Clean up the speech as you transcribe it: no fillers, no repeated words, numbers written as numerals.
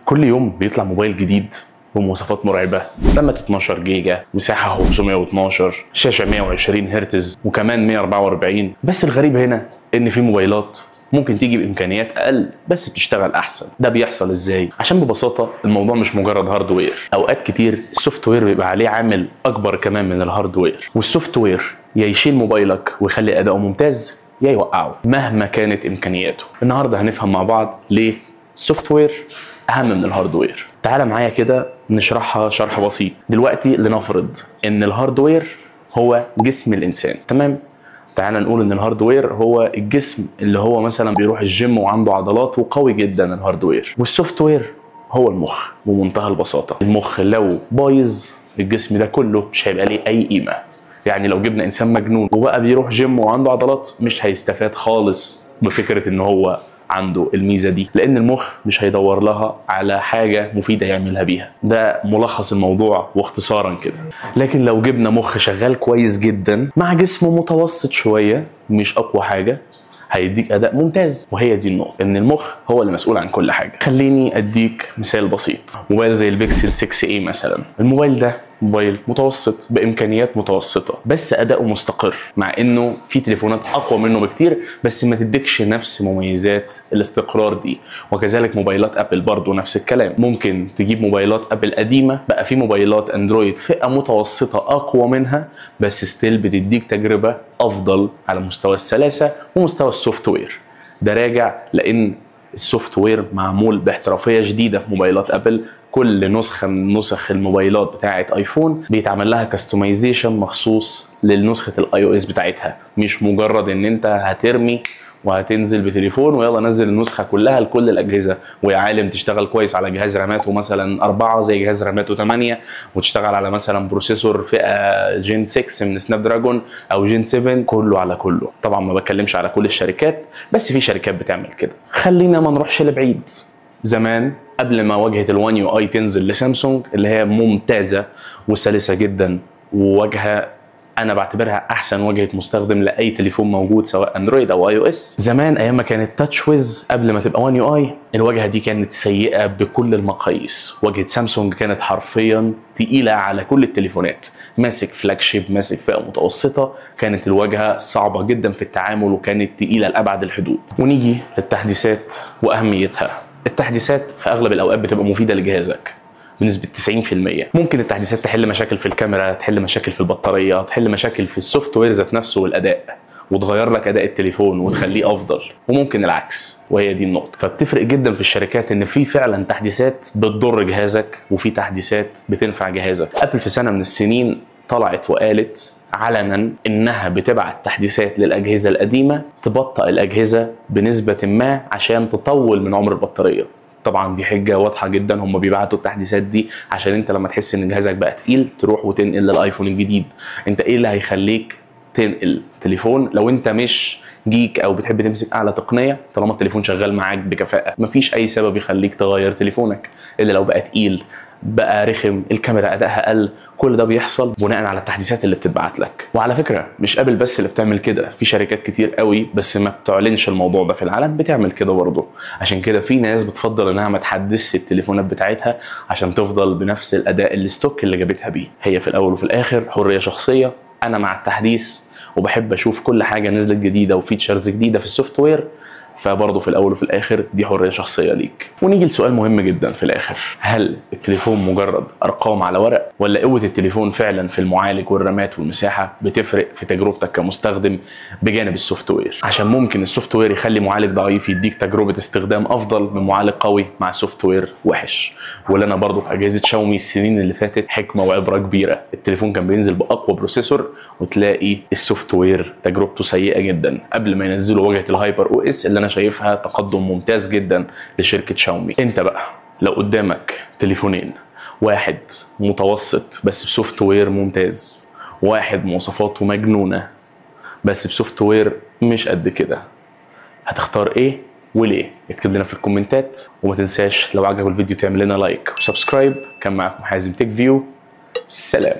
كل يوم بيطلع موبايل جديد بمواصفات مرعبة، رامات 12 جيجا، مساحة 512، شاشة 120 هرتز وكمان 144. بس الغريب هنا ان في موبايلات ممكن تيجي بامكانيات اقل بس بتشتغل احسن. ده بيحصل ازاي؟ عشان ببساطة الموضوع مش مجرد هاردوير، اوقات كتير السوفت وير بيبقى عليه عامل اكبر كمان من الهاردوير، والسوفت وير يا يشيل موبايلك ويخلي اداؤه ممتاز يا يوقعه مهما كانت امكانياته. النهارده هنفهم مع بعض ليه السوفت وير اهم من الهاردوير. تعال معايا كده نشرحها شرح بسيط. دلوقتي لنفرض ان الهاردوير هو جسم الانسان، تمام؟ تعال نقول ان الهاردوير هو الجسم اللي هو مثلا بيروح الجيم وعنده عضلات وقوي جدا الهاردوير، والسوفت وير هو المخ. بمنتهى البساطه المخ لو بايظ الجسم ده كله مش هيبقى ليه اي قيمه. يعني لو جبنا انسان مجنون وبقى بيروح جيم وعنده عضلات مش هيستفاد خالص بفكره ان هو عنده الميزه دي، لان المخ مش هيدور لها على حاجه مفيده يعملها بيها. ده ملخص الموضوع واختصارا كده. لكن لو جبنا مخ شغال كويس جدا مع جسم متوسط شويه مش اقوى حاجه هيديك اداء ممتاز. وهي دي النقطه، ان المخ هو اللي مسؤول عن كل حاجه. خليني اديك مثال بسيط. موبايل زي البيكسل 6A مثلا، الموبايل ده موبايل متوسط بامكانيات متوسطه بس اداؤه مستقر، مع انه في تليفونات اقوى منه بكتير بس ما تديكش نفس مميزات الاستقرار دي. وكذلك موبايلات ابل برضو نفس الكلام. ممكن تجيب موبايلات ابل قديمه، بقى في موبايلات اندرويد فئه متوسطه اقوى منها بس ستيل بتديك تجربه افضل على مستوى السلاسه ومستوى السوفت وير. ده راجع لان السوفت وير معمول باحترافيه شديده في موبايلات ابل. كل نسخه من نسخ الموبايلات بتاعه ايفون بيتعمل لها كاستمايزيشن مخصوص للنسخه الاي او اس بتاعتها، مش مجرد ان انت هترمي وهتنزل بتليفون ويلا نزل النسخه كلها لكل الاجهزه ويا عالم تشتغل كويس على جهاز راماته مثلا 4 زي جهاز راماته 8 وتشتغل على مثلا بروسيسور فئه جين 6 من سناب دراجون او جين 7. كله على كله. طبعا ما بتكلمش على كل الشركات بس في شركات بتعمل كده. خلينا ما نروحش لبعيد. زمان قبل ما واجهه الوان يو اي تنزل لسامسونج اللي هي ممتازه وسلسه جدا وواجهه انا بعتبرها احسن واجهه مستخدم لاي تليفون موجود سواء اندرويد او اي او اس. زمان ايام ما كانت تاتش ويز قبل ما تبقى وان يو اي الواجهه دي كانت سيئه بكل المقاييس. واجهه سامسونج كانت حرفيا تقيله على كل التليفونات. ماسك فلاج شيب، ماسك فئه متوسطه، كانت الواجهه صعبه جدا في التعامل وكانت تقيله لابعد الحدود. ونيجي للتحديثات واهميتها. التحديثات في اغلب الاوقات بتبقى مفيده لجهازك بنسبة 90%. ممكن التحديثات تحل مشاكل في الكاميرا، تحل مشاكل في البطارية، تحل مشاكل في السوفت وير ذات نفسه والأداء، وتغير لك أداء التليفون وتخليه أفضل. وممكن العكس، وهي دي النقطة. فبتفرق جدا في الشركات إن في فعلا تحديثات بتضر جهازك وفي تحديثات بتنفع جهازك. أبل في سنة من السنين طلعت وقالت علنا انها بتبعت تحديثات للاجهزه القديمه تبطئ الاجهزه بنسبه ما عشان تطول من عمر البطاريه. طبعا دي حجه واضحه جدا، هم بيبعتوا التحديثات دي عشان انت لما تحس ان جهازك بقى تقيل تروح وتنقل للايفون الجديد. انت ايه اللي هيخليك تنقل تليفون لو انت مش جيك او بتحب تمسك اعلى تقنيه؟ طالما التليفون شغال معاك بكفاءه مفيش اي سبب يخليك تغير تليفونك الا لو بقى تقيل، بقى رخم، الكاميرا ادائها قل. كل ده بيحصل بناء على التحديثات اللي بتتبعت لك. وعلى فكره مش ابل بس اللي بتعمل كده، في شركات كتير قوي بس ما بتعلنش الموضوع ده في العلن بتعمل كده برضه. عشان كده في ناس بتفضل انها ما تحدثش التليفونات بتاعتها عشان تفضل بنفس الاداء الستوك اللي جابتها بيه. هي في الاول وفي الاخر حريه شخصيه. انا مع التحديث وبحب اشوف كل حاجه نزلت جديده وفيتشرز جديده في السوفت وير، فبرضه في الاول وفي الاخر دي حريه شخصيه ليك. ونيجي لسؤال مهم جدا في الاخر، هل التليفون مجرد ارقام على ورق ولا قوه التليفون فعلا في المعالج والرامات والمساحه بتفرق في تجربتك كمستخدم بجانب السوفت وير؟ عشان ممكن السوفت وير يخلي معالج ضعيف يديك تجربه استخدام افضل من معالج قوي مع سوفت وير وحش. ولنا برضه في اجهزه شاومي السنين اللي فاتت حكمه وعبره كبيره. التليفون كان بينزل باقوى بروسيسور وتلاقي السوفت وير تجربته سيئه جدا قبل ما ينزلوا واجهه الهايبر او اس اللي انا شايفها تقدم ممتاز جدا لشركه شاومي. انت بقى لو قدامك تليفونين، واحد متوسط بس بسوفت وير ممتاز، واحد مواصفاته مجنونه بس بسوفت وير مش قد كده، هتختار ايه وليه؟ اكتب لنا في الكومنتات. وما تنساش لو عجبك الفيديو تعمل لنا لايك وسبسكرايب. كان معاكم حازم تك فيو. سلام.